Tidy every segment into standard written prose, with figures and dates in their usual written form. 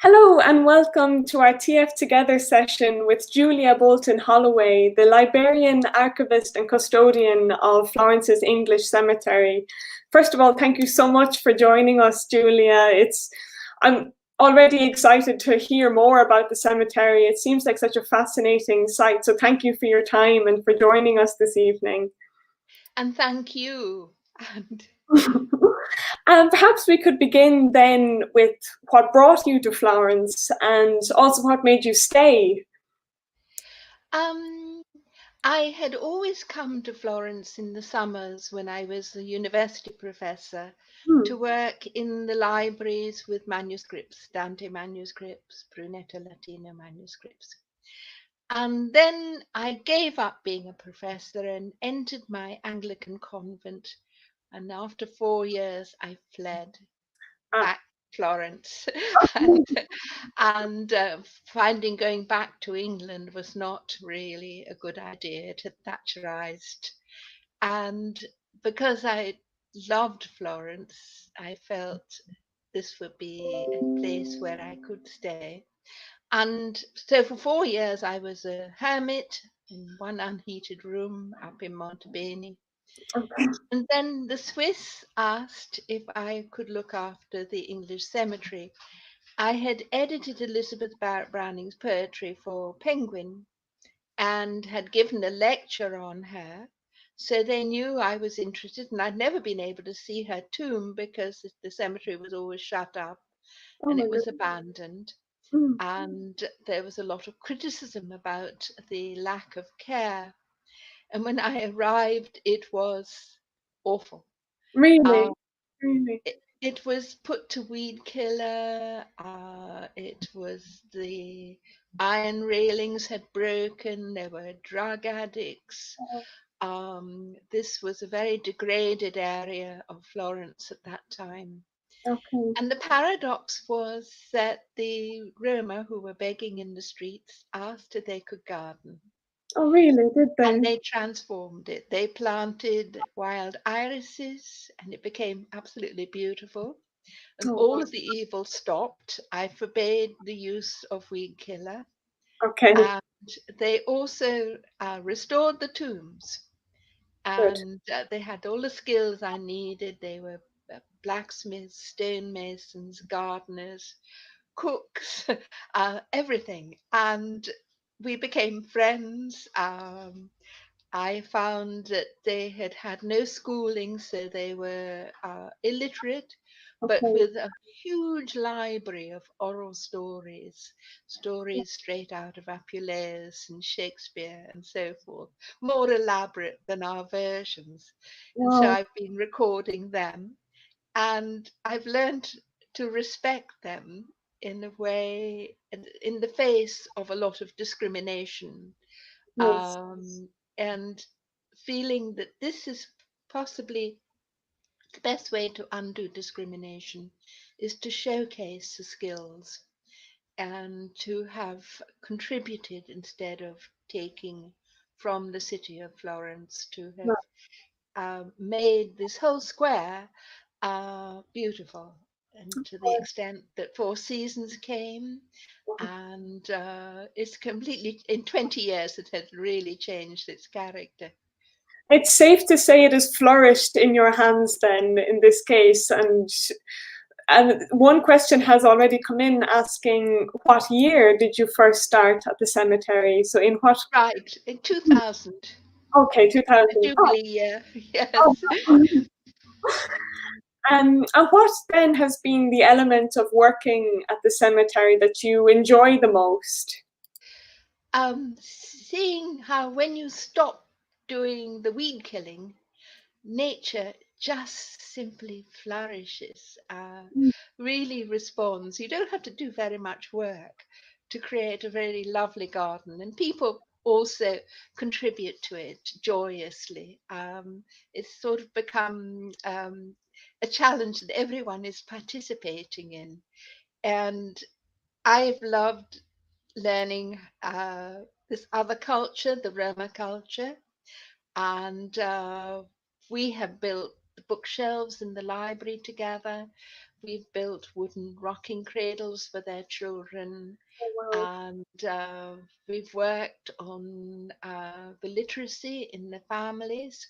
Hello and welcome to our TF Together session with Julia Bolton Holloway, the librarian, archivist and custodian of Florence's English Cemetery. First of all, thank you so much for joining us, Julia. I'm already excited to hear more about the cemetery. It seems like such a fascinating site, so thank you for your time and for joining us this evening. And thank you. And perhaps we could begin then with what brought you to Florence and also what made you stay. I had always come to Florence in the summers when I was a university professor to work in the libraries with manuscripts, Dante manuscripts, Brunetto Latino manuscripts. And then I gave up being a professor and entered my Anglican convent. And after 4 years, I fled back to Florence. and finding going back to England was not really a good idea. It had Thatcherized. And because I loved Florence, I felt this would be a place where I could stay. And so for 4 years, I was a hermit in one unheated room up in Montebeni. And then the Swiss asked if I could look after the English cemetery. I had edited Elizabeth Barrett Browning's poetry for Penguin and had given a lecture on her. So they knew I was interested, and I'd never been able to see her tomb because the cemetery was always shut up and it was abandoned. And there was a lot of criticism about the lack of care. And when I arrived, it was awful. Really? Really? It was put to weed killer. It was the iron railings had broken. There were drug addicts. This was a very degraded area of Florence at that time. Okay. And the paradox was that the Roma who were begging in the streets asked if they could garden. Oh, really? Did And they? they transformed it. They planted wild irises and it became absolutely beautiful. And all Oh, of the evil stopped. I forbade the use of weed killer. okay. And they also restored the tombs. Good. And they had all the skills I needed. They were blacksmiths, stonemasons, gardeners, cooks, everything. And we became friends. I found that they had had no schooling, so they were illiterate, but Okay. with a huge library of oral stories, stories straight out of Apuleius and Shakespeare and so forth, more elaborate than our versions. And so Wow. I've been recording them, and I've learned to respect them in a way, in the face of a lot of discrimination, Yes. and feeling that this is possibly the best way to undo discrimination is to showcase the skills and to have contributed instead of taking from the city of Florence, to have made this whole square beautiful, and to the extent that Four Seasons came, and it's completely, in 20 years, it has really changed its character. It's safe to say it has flourished in your hands then, in this case. And one question has already come in asking, what year did you first start at the cemetery? So in what? Right, in 2000, Okay, the 2000. Jubilee year, Oh. yes. And what then has been the element of working at the cemetery that you enjoy the most? Seeing how when you stop doing the weed killing, nature just simply flourishes, really responds. You don't have to do very much work to create a very lovely garden, and people also contribute to it joyously. It's sort of become a challenge that everyone is participating in, and I've loved learning this other culture, the Roma culture, and we have built the bookshelves in the library together. we've built wooden rocking cradles for their children. Oh, wow. And we've worked on the literacy in the families.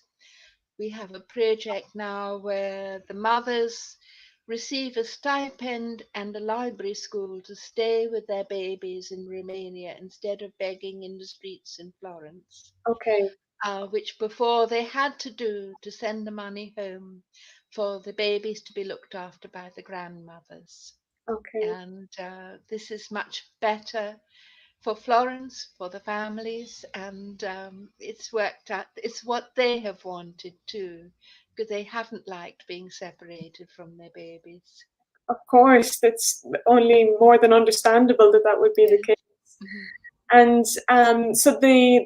We have a project now where the mothers receive a stipend and a library school to stay with their babies in Romania instead of begging in the streets in Florence, Okay. which before they had to do to send the money home for the babies to be looked after by the grandmothers. Okay. And this is much better for Florence, for the families, and it's worked out. It's what they have wanted too, because they haven't liked being separated from their babies. Of course, it's only more than understandable that that would be the Yes. case. Mhm. And so the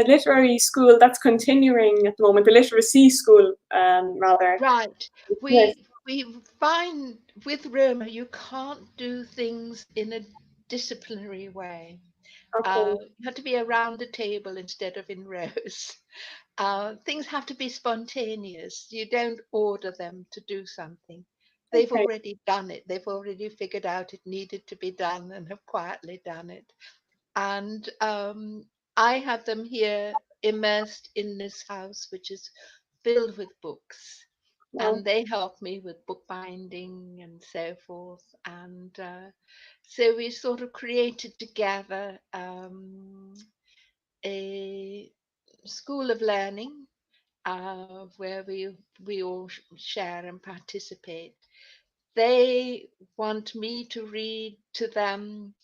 literary school that's continuing at the moment, the literacy school, rather. Right. Yes. We find with Roma you can't do things in a disciplinary way. Okay. You have to be around the table instead of in rows. Things have to be spontaneous. You don't order them to do something. They've Okay. already done it. They've already figured out it needed to be done and have quietly done it. And I have them here immersed in this house, which is filled with books. Well, And they help me with bookbinding and so forth. And so we sort of created together a school of learning where we all share and participate. They want me to read to them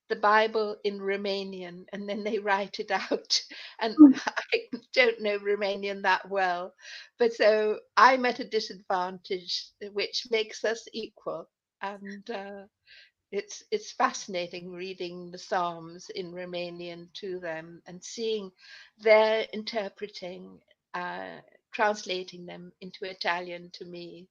the Bible in Romanian, and then they write it out. And I don't know Romanian that well, but so I'm at a disadvantage, which makes us equal. And it's fascinating reading the Psalms in Romanian to them and seeing their interpreting, uh, translating them into Italian to me,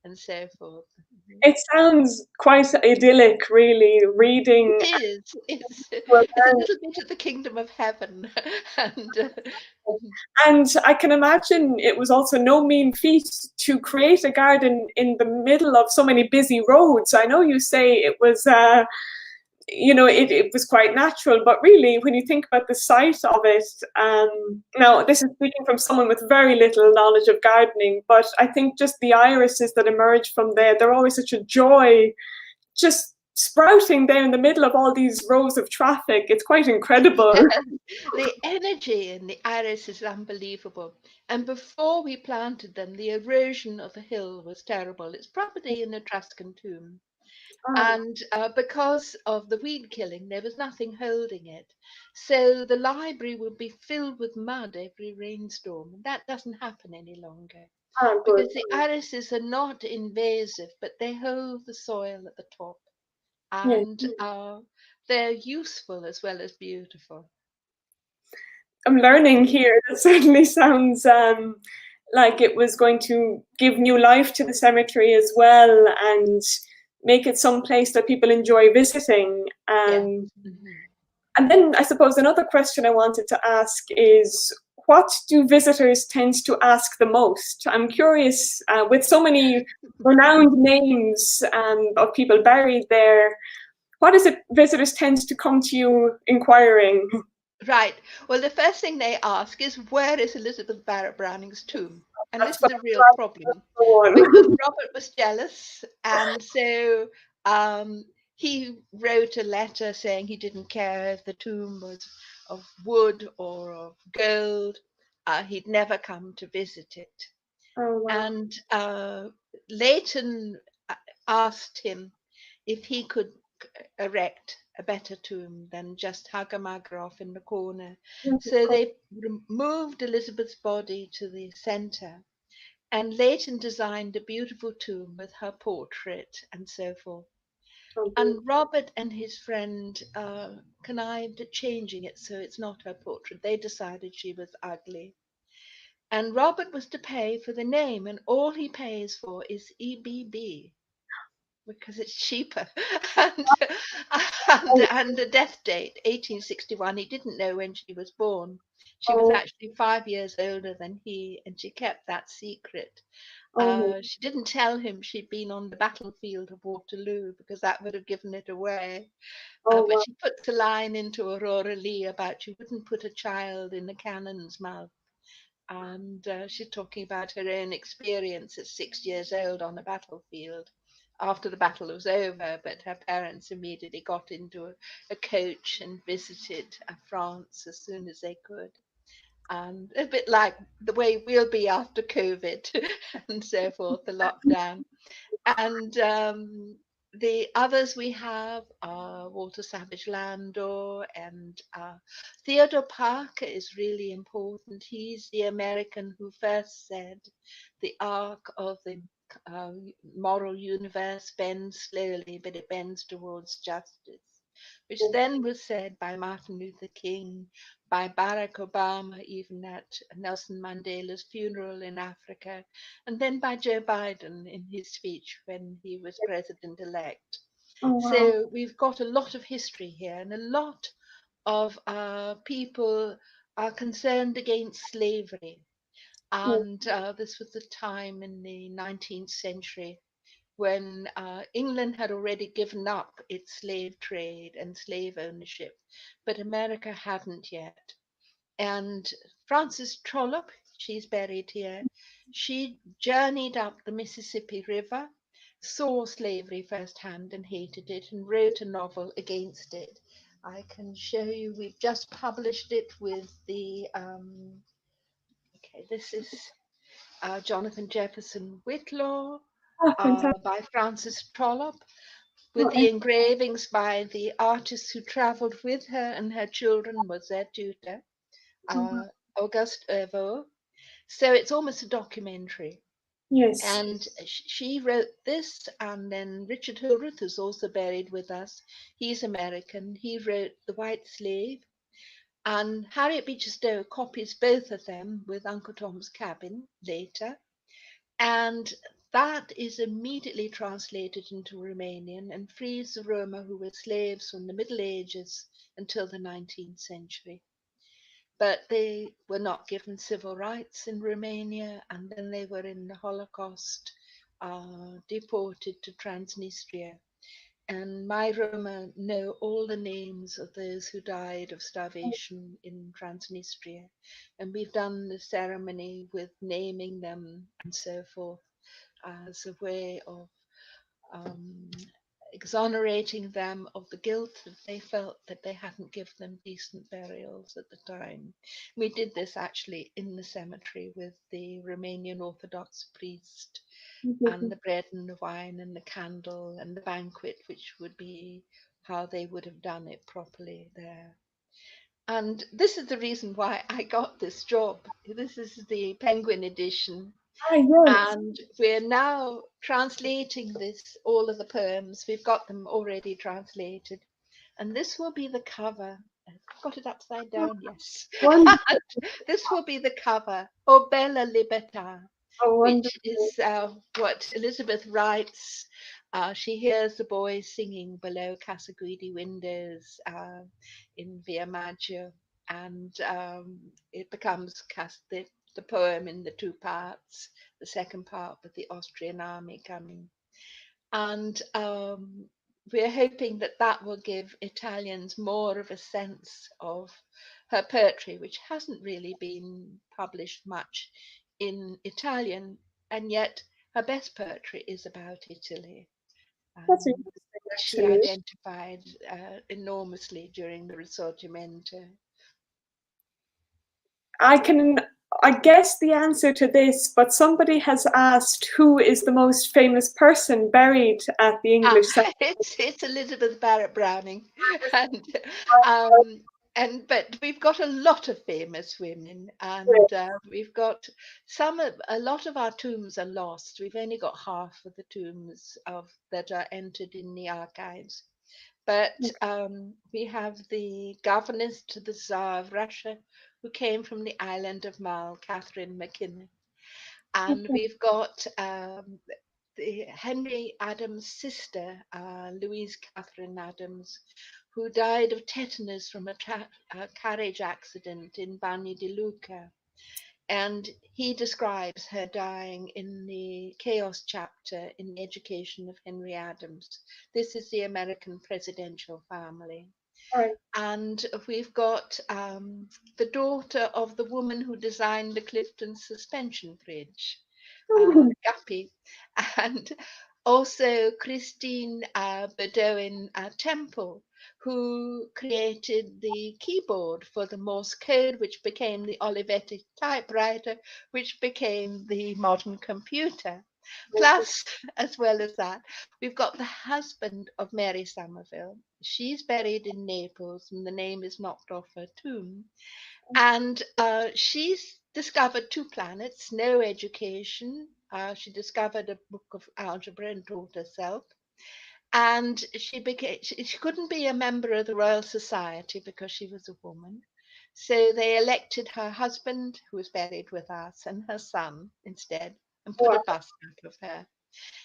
and so forth. Mhm. it sounds quite idyllic, really, reading. It is. Well, It's a little bit of the kingdom of heaven, and mhm. and I can imagine it was also no mean feat to create a garden in the middle of so many busy roads. I know you say it was, it was quite natural, but really, when you think about the site of it, now this is speaking from someone with very little knowledge of gardening, but I think just the irises that emerge from there, they're always such a joy, just sprouting there in the middle of all these rows of traffic. It's quite incredible. The energy in the iris is unbelievable. And before we planted them, the erosion of the hill was terrible. It's probably an Etruscan tomb. Oh, And because of the weed killing, there was nothing holding it. So the library would be filled with mud every rainstorm. And that doesn't happen any longer good. because the irises are not invasive, but they hold the soil at the top. Yeah. And they're useful as well as beautiful. I'm learning here. That certainly sounds like it was going to give new life to the cemetery as well and make it some place that people enjoy visiting. Yeah. Mhm. And then I suppose another question I wanted to ask is, what do visitors tend to ask the most? I'm curious, with so many renowned names of people buried there, what is it visitors tend to come to you inquiring? Right. Well, the first thing they ask is, where is Elizabeth Barrett Browning's tomb? And That's this is what a I'm real trying to problem go because on. Robert was jealous, and so he wrote a letter saying he didn't care if the tomb was of wood or of gold. He'd never come to visit it. Oh, wow. And Leighton asked him if he could erect a better tomb than just hugger off in the corner. So they moved Elizabeth's body to the centre, and Leighton designed a beautiful tomb with her portrait and so forth. Okay. And Robert and his friend connived at changing it so it's not her portrait. They decided she was ugly. And Robert was to pay for the name, and all he pays for is EBB because it's cheaper. and, and the death date, 1861, he didn't know when she was born. She was Oh, actually 5 years older than he, and she kept that secret. She didn't tell him she'd been on the battlefield of Waterloo because that would have given it away. But she puts a line into Aurora Leigh about you wouldn't put a child in a cannon's mouth. And she's talking about her own experience at 6 years old on a battlefield after the battle was over, but her parents immediately got into a coach and visited France as soon as they could. And a bit like the way we'll be after COVID and so forth, the lockdown. And the others we have are Walter Savage Landor and Theodore Parker is really important. He's the American who first said the arc of the moral universe bends slowly, but it bends towards justice, which then was said by Martin Luther King, by Barack Obama, even at Nelson Mandela's funeral in Africa, and then by Joe Biden in his speech when he was president-elect. So we've got a lot of history here, and a lot of people are concerned against slavery. And this was the time in the 19th century when England had already given up its slave trade and slave ownership, but America hadn't yet. And Frances Trollope, she's buried here, she journeyed up the Mississippi River, saw slavery firsthand and hated it, and wrote a novel against it. I can show you, we've just published it with the, okay, this is Jonathan Jefferson Whitlaw by Frances Trollope, with the engravings by the artist who travelled with her, and her children was their tutor, Auguste Herveau. So it's almost a documentary. Yes. And she wrote this, and then Richard Hillruth, who's also buried with us, he's American. He wrote The White Slave, and Harriet Beecher Stowe copies both of them with Uncle Tom's Cabin later. And that is immediately translated into Romanian and frees the Roma who were slaves from the Middle Ages until the 19th century. But they were not given civil rights in Romania, and then they were in the Holocaust, deported to Transnistria. And my Roma know all the names of those who died of starvation in Transnistria. And we've done the ceremony with naming them and so forth as a way of exonerating them of the guilt that they felt that they hadn't given them decent burials at the time. We did this actually in the cemetery with the Romanian Orthodox priest, and the bread and the wine and the candle and the banquet, which would be how they would have done it properly there. And this is the reason why I got this job. This is the Penguin edition. And we're now translating this, all of the poems. We've got them already translated. And this will be the cover. I've got it upside down, yes. This will be the cover, O Bella Libertà, which is what Elizabeth writes. She hears the boys singing below Casa Guidi windows in Via Maggio, and it becomes the poem in the two parts, the second part with the Austrian army coming. And we're hoping that that will give Italians more of a sense of her poetry, which hasn't really been published much in Italian, and yet her best poetry is about Italy. That's interesting, She actually. identified enormously during the Risorgimento. I guess the answer to this, but somebody has asked who is the most famous person buried at the English cemetery. It's Elizabeth Barrett Browning, and but we've got a lot of famous women, and we've got a lot of our tombs are lost. We've only got half of the tombs that are entered in the archives. But we have the governess to the Tsar of Russia, who came from the island of Mull, Catherine McKinnon. And we've got the Henry Adams' sister, Louise Catherine Adams, who died of tetanus from a carriage accident in Bagni di Lucca. And he describes her dying in the Chaos chapter in The Education of Henry Adams. This is the American presidential family. Right. And we've got the daughter of the woman who designed the Clifton suspension bridge, Guppy, and also Christine Bedoin Temple, who created the keyboard for the Morse code, which became the Olivetti typewriter, which became the modern computer. Plus, as well as that, we've got the husband of Mary Somerville. She's buried in Naples, and the name is knocked off her tomb. And she's discovered two planets, no education. She discovered a book of algebra and taught herself. And she couldn't be a member of the Royal Society because she was a woman. So they elected her husband, who was buried with us, and her son instead, and put a Wow. bust up of her.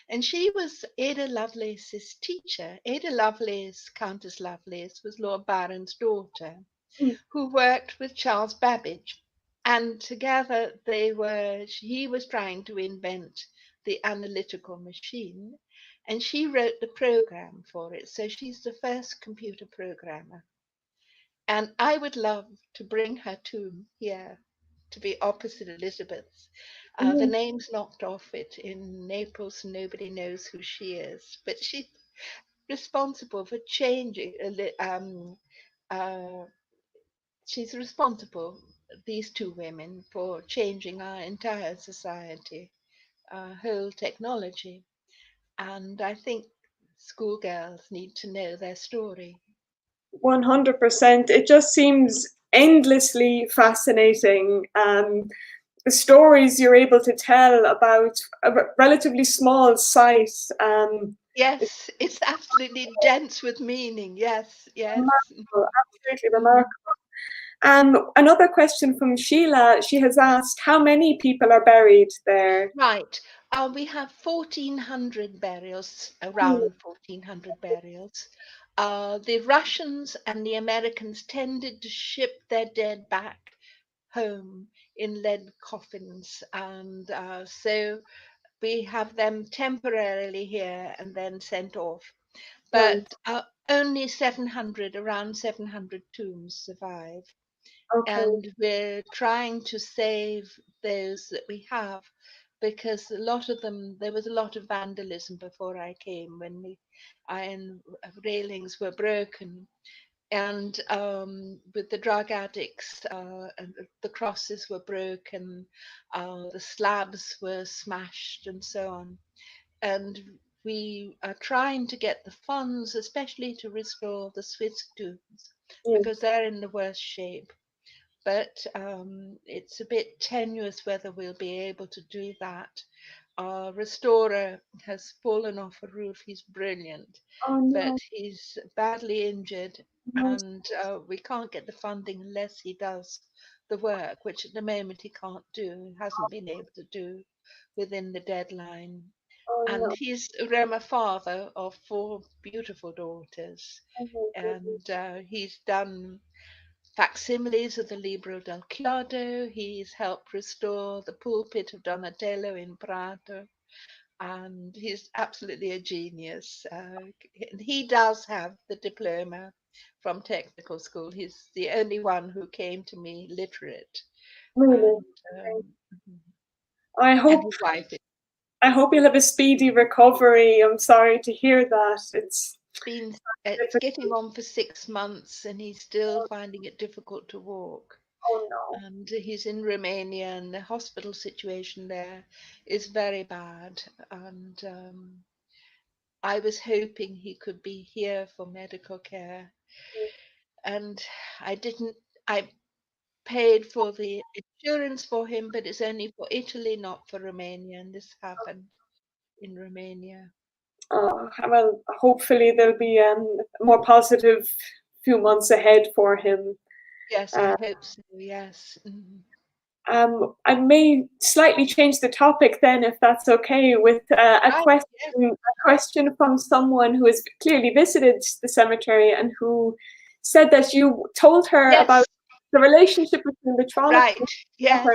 And she was Ada Lovelace's teacher. Ada Lovelace, Countess Lovelace, was Lord Byron's daughter, Mm. who worked with Charles Babbage. And together he was trying to invent the analytical machine, and she wrote the program for it. So she's the first computer programmer. And I would love to bring her tomb here to be opposite Elizabeth's. The Mm. name's knocked off it in Naples, and nobody knows who she is. But she's responsible for changing. Uh, she's responsible, these two women, for changing our entire society, our whole technology. And I think schoolgirls need to know their story. 100%. It just seems endlessly fascinating. The stories you're able to tell about a relatively small site. It's Yes, it's absolutely dense with meaning. Yes, yes. remarkable, absolutely Mhm. remarkable. Another question from Sheila. She has asked, how many people are buried there? Right. We have 1,400 burials, Mm. around 1,400 burials. The Russians and the Americans tended to ship their dead back home in lead coffins. And so we have them temporarily here and then sent off. Right. But only 700, around 700 tombs survive. Okay. And we're trying to save those that we have, because a lot of them, there was a lot of vandalism before I came, when the iron railings were broken, and with the drug addicts, and the crosses were broken, the slabs were smashed, and so on. And we are trying to get the funds, especially to restore the Swiss tombs, Yes. because they're in the worst shape. But it's a bit tenuous whether we'll be able to do that. Our restorer has fallen off a roof. He's brilliant, Oh but no. he's badly injured, No. and we can't get the funding unless he does the work, which at the moment he can't do, hasn't been able to do within the deadline. Oh And no. he's a father of four beautiful daughters, Oh my goodness. and he's done facsimiles of the Libro del Chiodo. He's helped restore the pulpit of Donatello in Prato, and he's absolutely a genius. He does have the diploma from technical school. He's the only one who came to me literate, Really. and I and hope his wife. I hope you'll have a speedy recovery. I'm sorry to hear that. It's Been it's getting difficult. on for 6 months, and he's still finding it difficult to walk. Oh no. And he's in Romania, and the hospital situation there is very bad. And I was hoping he could be here for medical care, and I didn't. I paid for the insurance for him, but it's only for Italy, not for Romania, and this happened in Romania. Well, hopefully there'll be a more positive few months ahead for him. Yes, I Uh, hope so. Yes. Mhm. I may slightly change the topic then, if that's okay, with Right. Yes. a question from someone who has clearly visited the cemetery and who said that you told her about Yes. the relationship between the Trollope Right, yes.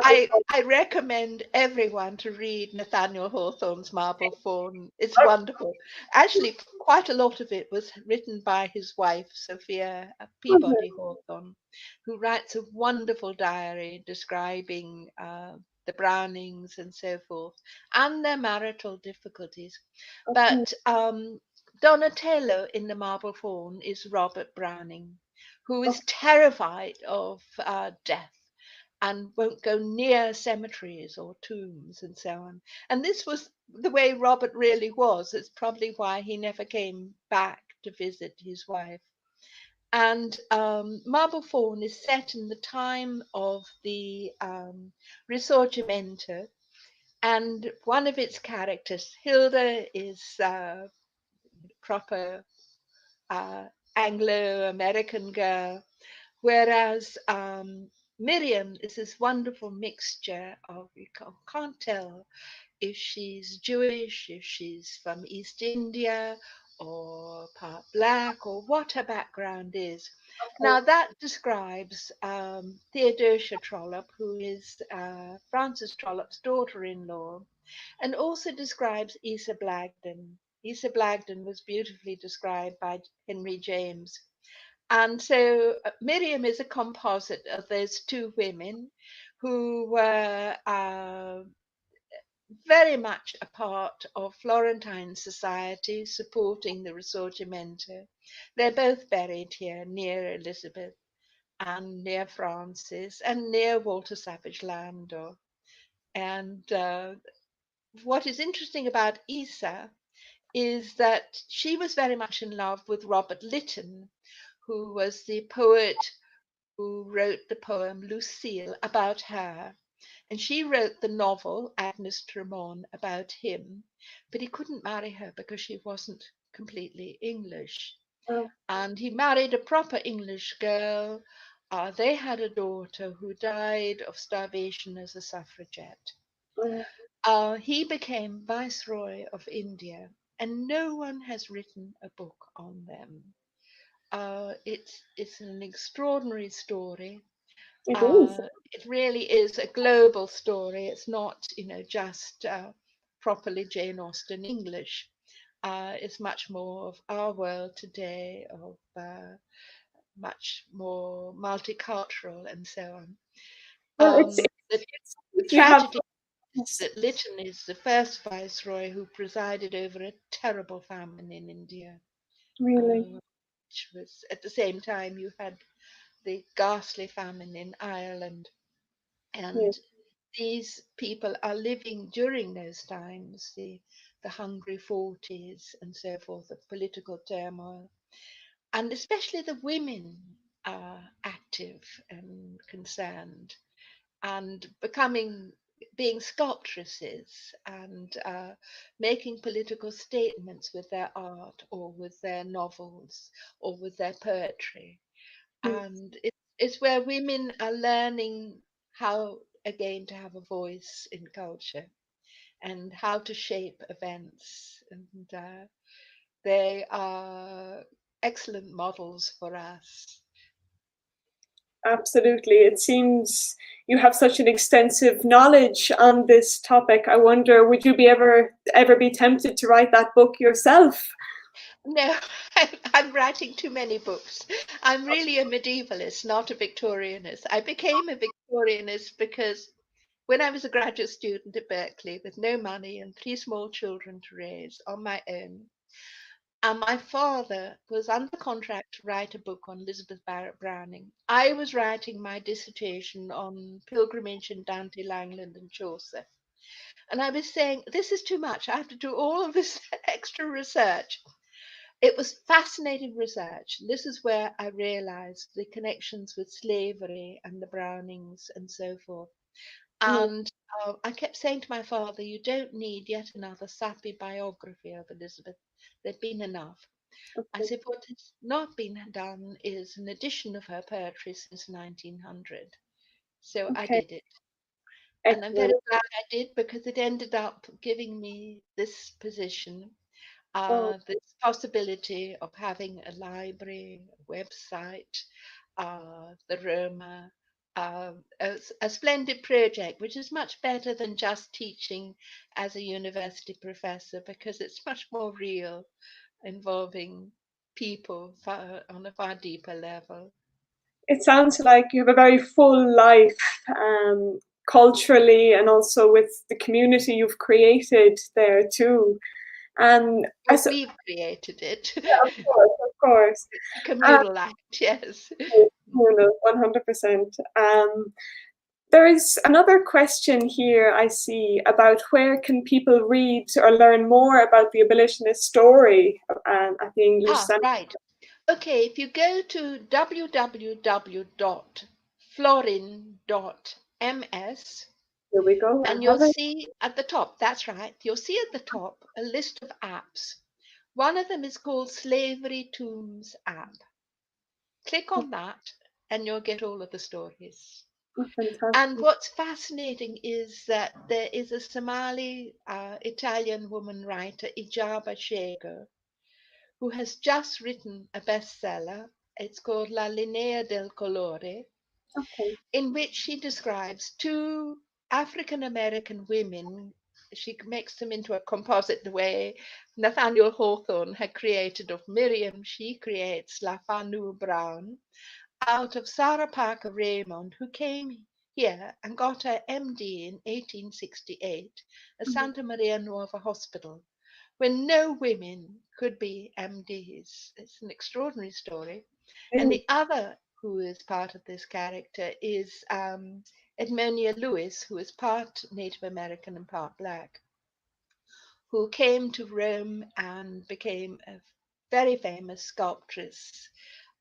I recommend everyone to read Nathaniel Hawthorne's Marble Fawn. It's wonderful. Actually, quite a lot of it was written by his wife, Sophia Peabody Hawthorne, who writes a wonderful diary describing the Brownings and so forth, and their marital difficulties. But Donatello in the Marble Fawn is Robert Browning, who is terrified of death and won't go near cemeteries or tombs and so on. And this was the way Robert really was. It's probably why he never came back to visit his wife. And Marble Fawn is set in the time of the Risorgimento, and one of its characters, Hilda, is proper Anglo-American girl, whereas Miriam is this wonderful mixture of, you can't tell if she's Jewish, if she's from East India, or part black, or what her background is. Now that describes Theodosia Trollope, who is Francis Trollope's daughter-in-law, and also describes Isa Blagden. Isa Blagden was beautifully described by Henry James. And so Miriam is a composite of those two women who were very much a part of Florentine society supporting the Risorgimento. They're both buried here near Elizabeth and near Francis and near Walter Savage Landor. And what is interesting about Isa is that she was very much in love with Robert Lytton, who was the poet who wrote the poem Lucille about her. And she wrote the novel Agnes Tremont about him, but he couldn't marry her because she wasn't completely English. And he married a proper English girl. They had a daughter who died of starvation as a suffragette. He became Viceroy of India, and no one has written a book on them. It's an extraordinary story. It is. It really is a global story. It's not, just properly Jane Austen English. It's much more of our world today, of much more multicultural and so on. Well, The you have tragedy is that Lytton is the first viceroy who presided over a terrible famine in India, really. which was at the same time you had the ghastly famine in Ireland. Yes, And these people are living during those times, the hungry 40s and so forth, of political turmoil. And especially the women are active and concerned and being sculptresses and making political statements with their art or with their novels or with their poetry. And it's where women are learning how again to have a voice in culture and how to shape events, and they are excellent models for us. absolutely. It seems you have such an extensive knowledge on this topic. I wonder, would you be ever be tempted to write that book yourself? No, I'm writing too many books. I'm really a medievalist, not a Victorianist. I became a Victorianist because when I was a graduate student at Berkeley with no money and three small children to raise on my own, and my father was under contract to write a book on Elizabeth Barrett Browning, I was writing my dissertation on pilgrimage in Dante, Langland, and Chaucer. And I was saying, this is too much. I have to do all of this extra research. It was fascinating research. This is where I realized the connections with slavery and the Brownings and so forth. And I kept saying to my father, you don't need yet another sappy biography of Elizabeth. There'd been enough. I said, what has not been done is an edition of her poetry since 1900. So I Okay, did it. And I'm very excellent. glad I did because it ended up giving me this position, Oh, this possibility of having a library, a website, the Roma, a splendid project, which is much better than just teaching as a university professor because it's much more real, involving people on a far deeper level. It sounds like you have a very full life, culturally and also with the community you've created there too. And Well, we've created it. yeah, of course. It's a communal act, yes. You know, 100%. There is another question here I see about where can people read or learn more about the abolitionist story at the English Center. Right. Okay, if you go to www.florin.ms, Here we go. and you'll see at the top, that's right, you'll see at the top a list of apps. One of them is called Slavery Tombs app. Click on that and you'll get all of the stories. Oh, fantastic. And what's fascinating is that there is a Somali Italian woman writer, Ijaba Shego, who has just written a bestseller. It's called La Linea del Colore, Okay. in which she describes two African American women. She makes them into a composite the way Nathaniel Hawthorne had created of Miriam. She creates La Fanu Brown out of Sarah Parker Raymond, who came here and got her MD in 1868 at Santa Maria Nuova Hospital, when no women could be MDs. It's an extraordinary story. And the other who is part of this character is Edmonia Lewis, who is part Native American and part Black, who came to Rome and became a very famous sculptress,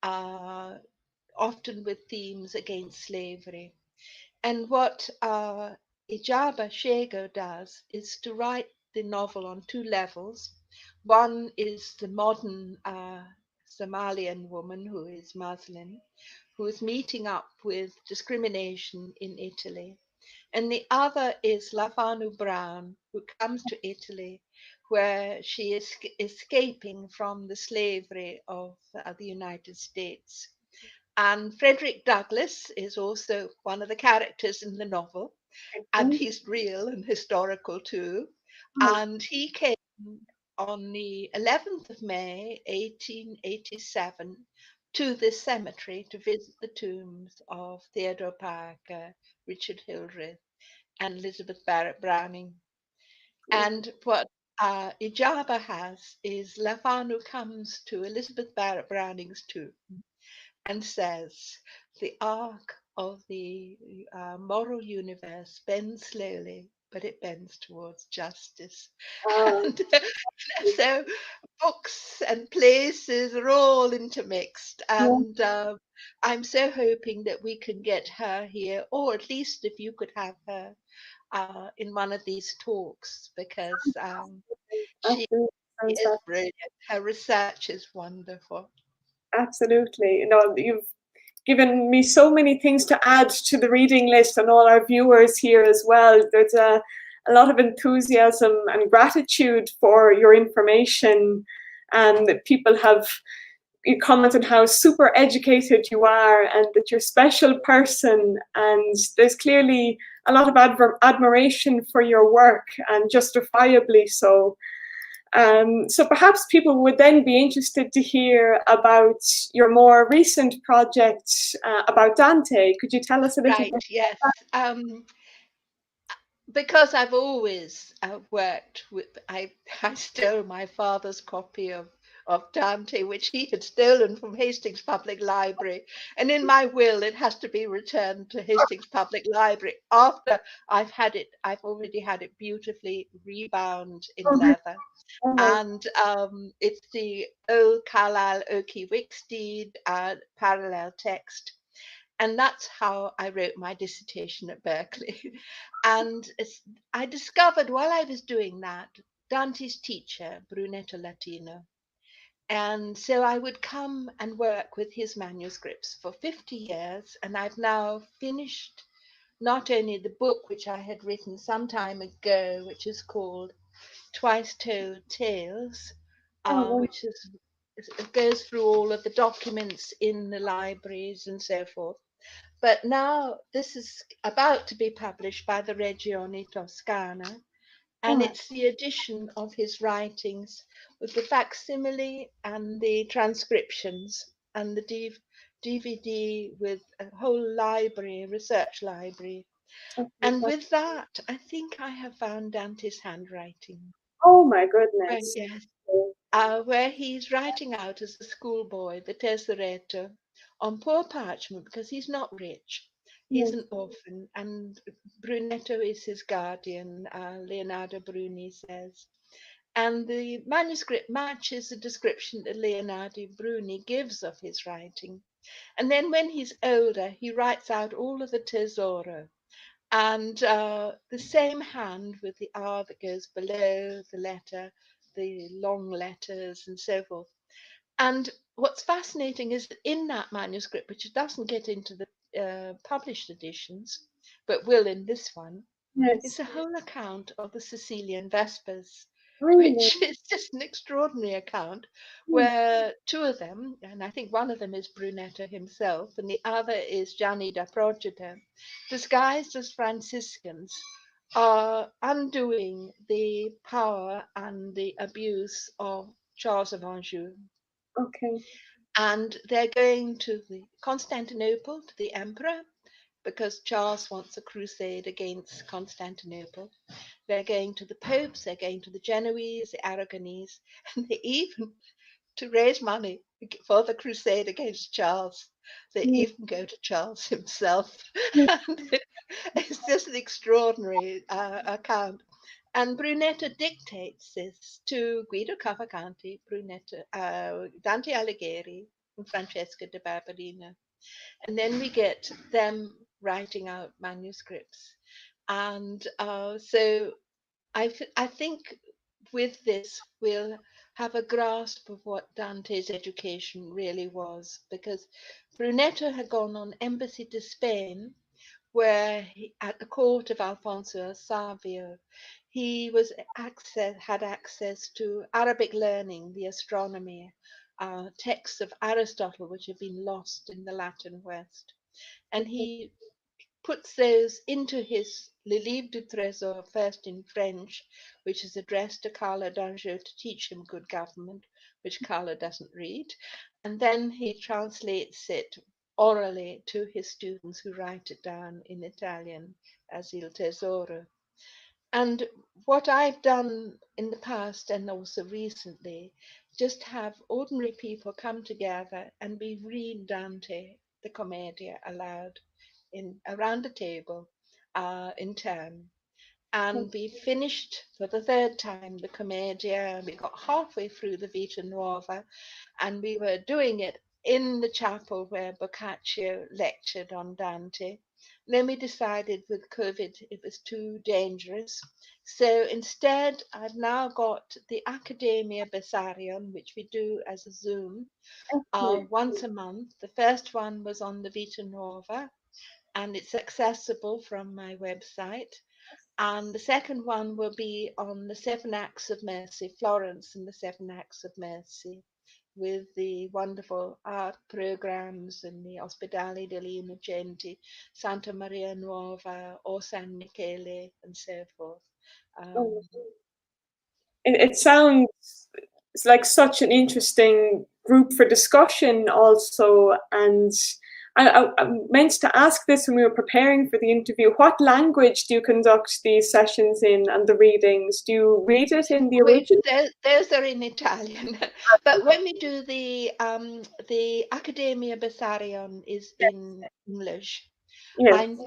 often with themes against slavery. And what Ijaba Shego does is to write the novel on two levels. One is the modern Somalian woman who is Muslim, who is meeting up with discrimination in Italy. And the other is Lafanu Brown, who comes to Italy, where she is escaping from the slavery of the United States. And Frederick Douglass is also one of the characters in the novel, and he's real and historical too. And he came on the 11th of May, 1887, to this cemetery to visit the tombs of Theodore Parker, Richard Hildreth, and Elizabeth Barrett Browning. And what Ijaba has is Lafanu comes to Elizabeth Barrett Browning's tomb and says, the arc of the moral universe bends slowly, but it bends towards justice. And so books and places are all intermixed. And I'm so hoping that we can get her here, or at least if you could have her in one of these talks, because she is brilliant. Her research is wonderful. Absolutely. You know, you've given me so many things to add to the reading list and all our viewers here as well. There's a lot of enthusiasm and gratitude for your information, and people have commented how super educated you are and that you're a special person, and there's clearly a lot of admiration for your work, and justifiably so. So perhaps people would then be interested to hear about your more recent project about Dante. Could you tell us a little bit? Yes. Because I've always worked with, I stole my father's copy of Dante, which he had stolen from Hastings Public Library. And in my will, it has to be returned to Hastings Public Library after I've already had it beautifully rebound in leather. And it's the O Carlisle Oakey Wicksteed parallel text. And that's how I wrote my dissertation at Berkeley. And I discovered while I was doing that, Dante's teacher, Brunetto Latino. And so I would come and work with his manuscripts for 50 years. And I've now finished not only the book, which I had written some time ago, which is called Twice Told Tales, which is goes through all of the documents in the libraries and so forth. But now this is about to be published by the Regione Toscana, and it's the edition of his writings with the facsimile and the transcriptions and the DVD with a whole library, research library. And with that, I think I have found Dante's handwriting. Oh my goodness. Yes. Where he's writing out as a schoolboy the Tesoretto on poor parchment because he's not rich. He's an orphan, and Brunetto is his guardian, Leonardo Bruni says. And the manuscript matches the description that Leonardo Bruni gives of his writing. And then when he's older, he writes out all of the Tesoro. And the same hand with the R that goes below the letter, the long letters and so forth. And what's fascinating is that in that manuscript, which doesn't get into the published editions, but will in this one, it's a whole account of the Sicilian Vespers, which is just an extraordinary account where two of them, and I think one of them is Brunetto himself, and the other is Gianni da Procida, disguised as Franciscans, are undoing the power and the abuse of Charles of Anjou. Okay. And they're going to the Constantinople, to the emperor, because Charles wants a crusade against Constantinople. They're going to the popes, they're going to the Genoese, the Aragonese, and they even, to raise money for the crusade against Charles, they even go to Charles himself. And it's just an extraordinary account. And Brunetto dictates this to Guido Cavalcanti, Dante Alighieri, and Francesco de Barberino. And then we get them writing out manuscripts. And so I think with this, we'll have a grasp of what Dante's education really was, because Brunetto had gone on embassy to Spain, where at the court of Alfonso Savio, he had access to Arabic learning, the astronomy, texts of Aristotle, which had been lost in the Latin West. And he puts those into his Le Livre du Trésor, first in French, which is addressed to Carlo d'Anjou to teach him good government, which Carlo doesn't read. And then he translates it orally to his students who write it down in Italian as Il Tesoro. And what I've done in the past and also recently, just have ordinary people come together and we read Dante, the Commedia, aloud around the table in turn. And we finished for the third time the Commedia. We got halfway through the Vita Nuova, and we were doing it in the chapel where Boccaccio lectured on Dante. Then we decided with COVID it was too dangerous. So instead, I've now got the Academia Bessarion, which we do as a Zoom once a month. The first one was on the Vita Nuova, and it's accessible from my website. And the second one will be on the 7 Acts of Mercy, Florence and the 7 Acts of Mercy, with the wonderful art programs and the Ospedali degli Innocenti, Santa Maria Nuova, or San Michele, and so forth. It sounds like such an interesting group for discussion also, and I meant to ask this when we were preparing for the interview. What language do you conduct these sessions in and the readings? Do you read it in the original? Those are in Italian, but when we do the Academia Bessarion is in English. Yes.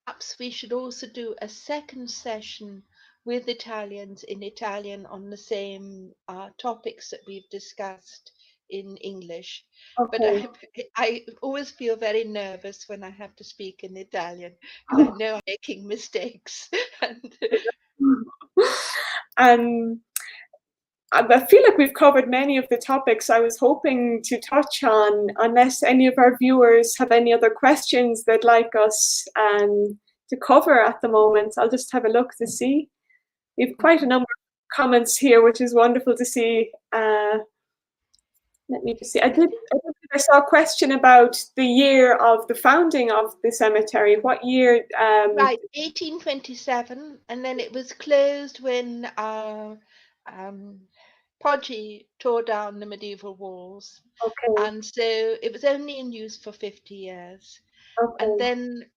Perhaps we should also do a second session with Italians in Italian on the same topics that we've discussed in English. Okay. But I always feel very nervous when I have to speak in Italian because I know I'm making mistakes. I feel like we've covered many of the topics I was hoping to touch on, unless any of our viewers have any other questions they'd like us to cover at the moment. I'll just have a look to see. We have quite a number of comments here, which is wonderful to see. Let me just see. I saw a question about the year of the founding of the cemetery. What year? Right, 1827, and then it was closed when Podgy tore down the medieval walls, Okay. and so it was only in use for 50 years. And Okay. then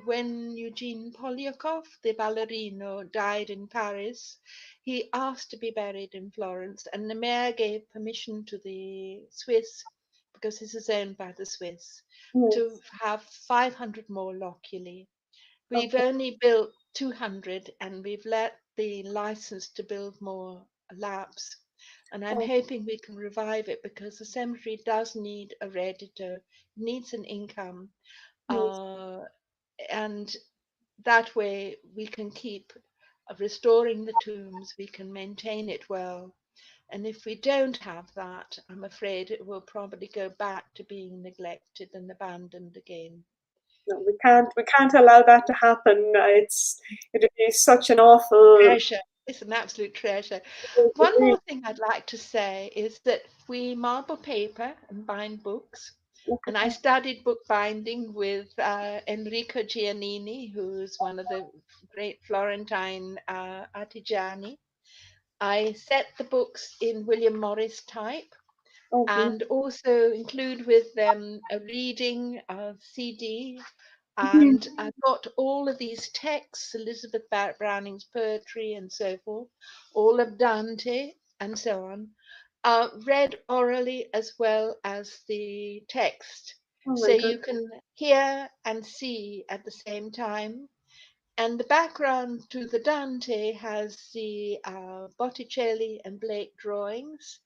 when Eugene Poliakoff, the ballerino, died in Paris, he asked to be buried in Florence, and the mayor gave permission to the Swiss, because this is owned by the Swiss, to Yes. have 500 more loculi. We've Okay. only built 200, and we've let the license to build more lapse. And I'm Oh, hoping we can revive it, because the cemetery does need a redditor, needs an income, yes. and that way we can keep restoring the tombs, we can maintain it well. And if we don't have that, I'm afraid it will probably go back to being neglected and abandoned again. No, we can't allow that to happen. It'd be such an awful. Treasure. It's an absolute treasure. One more thing I'd like to say is that we marble paper and bind books. Look at And I that. studied bookbinding with Enrico Giannini, who's one of the great Florentine artigiani. I set the books in William Morris type, Oh, beautiful. and also include with them a reading CD. Mhm. And I've got all of these texts, Elizabeth Barrett Browning's poetry and so forth, all of Dante and so on, read orally as well as the text. Oh So my you goodness. can hear and see at the same time. And the background to the Dante has the Botticelli and Blake drawings,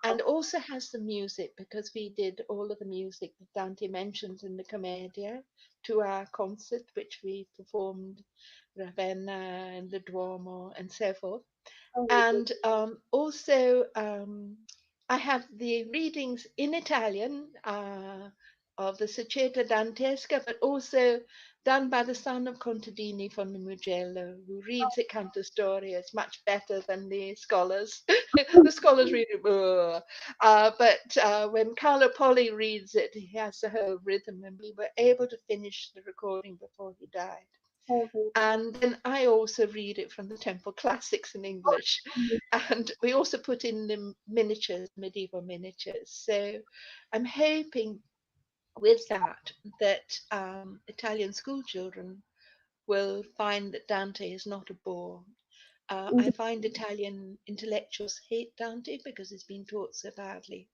and also has the music, because we did all of the music that Dante mentions in the Commedia to our concert, which we performed Ravenna and the Duomo and so forth. Oh my goodness. And also, I have the readings in Italian of the Società Dantesca, but also done by the son of Contadini from the Mugello, who reads it cantastoria much better than the scholars. The scholars read it, but when Carlo Poli reads it, he has the whole rhythm, and we were able to finish the recording before he died. Oh my And then I also read it from the Temple Classics in English. goodness. And we also put in the miniatures, medieval miniatures. So I'm hoping with that Italian school children will find that Dante is not a bore. I find Italian intellectuals hate Dante because it's been taught so badly.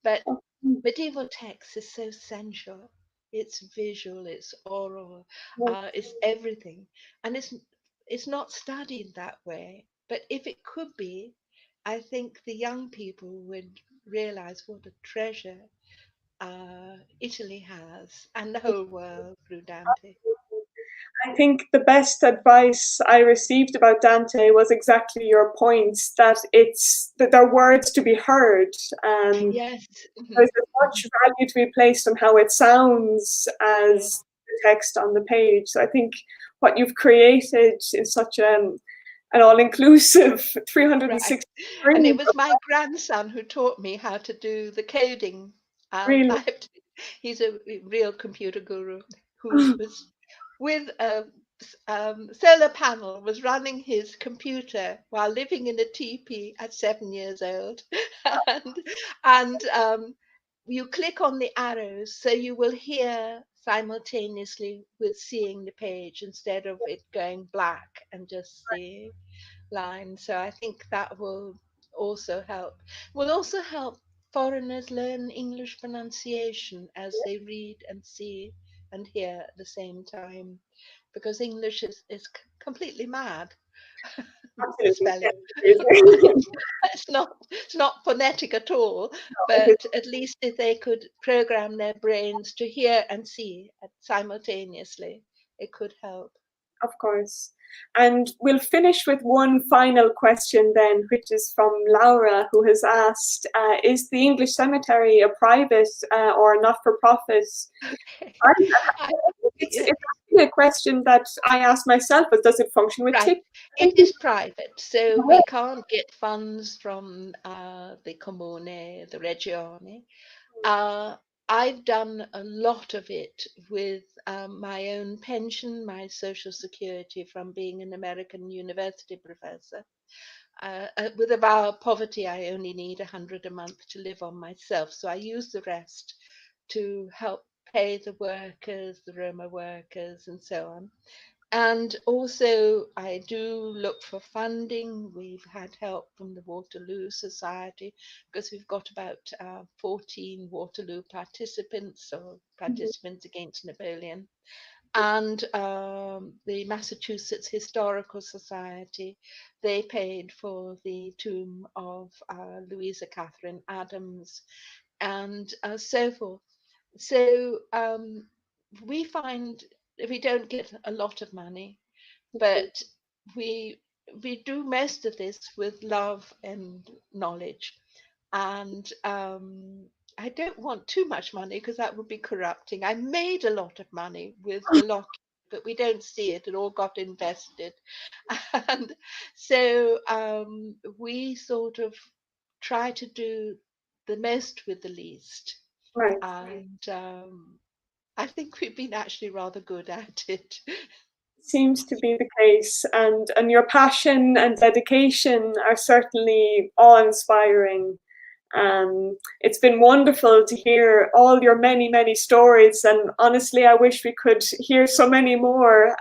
But medieval text is so sensual. It's visual, it's oral, it's everything, and it's not studied that way. But if it could be, I think the young people would realize what a treasure Italy has, and the whole world through Dante. I think the best advice I received about Dante was exactly your points, that there are words to be heard. Yes. There's as much value to be placed on how it sounds Yeah. as the text on the page. So I think what you've created is such an all-inclusive Right. 360 And degrees it was of my grandson who taught me how to do the coding. really. I have to, he's a real computer guru who was with a solar panel, was running his computer while living in a teepee at 7 years old. and you click on the arrows, so you will hear simultaneously with seeing the page, instead of it going black and just the line. So I think that will also help. Will also help foreigners learn English pronunciation as they read and see and hear at the same time, because English is completely mad. The Absolutely. spelling. Yes, It's not phonetic at all, but at least if they could program their brains to hear and see simultaneously, it could help. of course. And we'll finish with one final question then, which is from Laura, who has asked, is the English cemetery a private or not-for-profit? Okay. I- I, It's yeah. a question that I asked myself, but does it function with Right. tips? It is private, so we can't get funds from the Comune, the Regione. I've done a lot of it with my own pension, my social security from being an American university professor. With our poverty, I only need 100 a month to live on myself, so I use the rest to help pay the workers, the Roma workers, and so on. And also, I do look for funding. We've had help from the Waterloo Society because we've got about 14 Waterloo participants, or participants against Napoleon. And the Massachusetts Historical Society, they paid for the tomb of Louisa Catherine Adams, and so forth. So we find we don't get a lot of money, but we we do most of this with love and knowledge. And I don't want too much money because that would be corrupting. I made a lot of money with the lock, but we don't see it. It all got invested. And so we sort of try to do the most with the least. Right. And I think we've been actually rather good at it. Seems to be the case, and your passion and dedication are certainly awe-inspiring. It's been wonderful to hear all your many stories, and honestly, I wish we could hear so many more.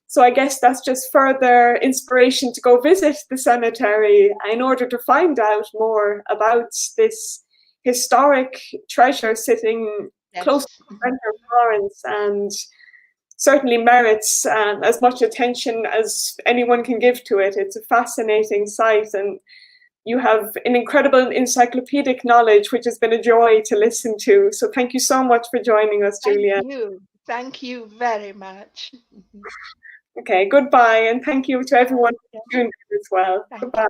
So I guess that's just further inspiration to go visit the cemetery in order to find out more about this historic treasure sitting close to the center of Florence, and certainly merits as much attention as anyone can give to it. It's a fascinating site, and you have an incredible encyclopedic knowledge, which has been a joy to listen to. So thank you so much for joining us, Julia. Thank you very much. Okay, goodbye, and thank you to everyone who tuned in as well. Goodbye.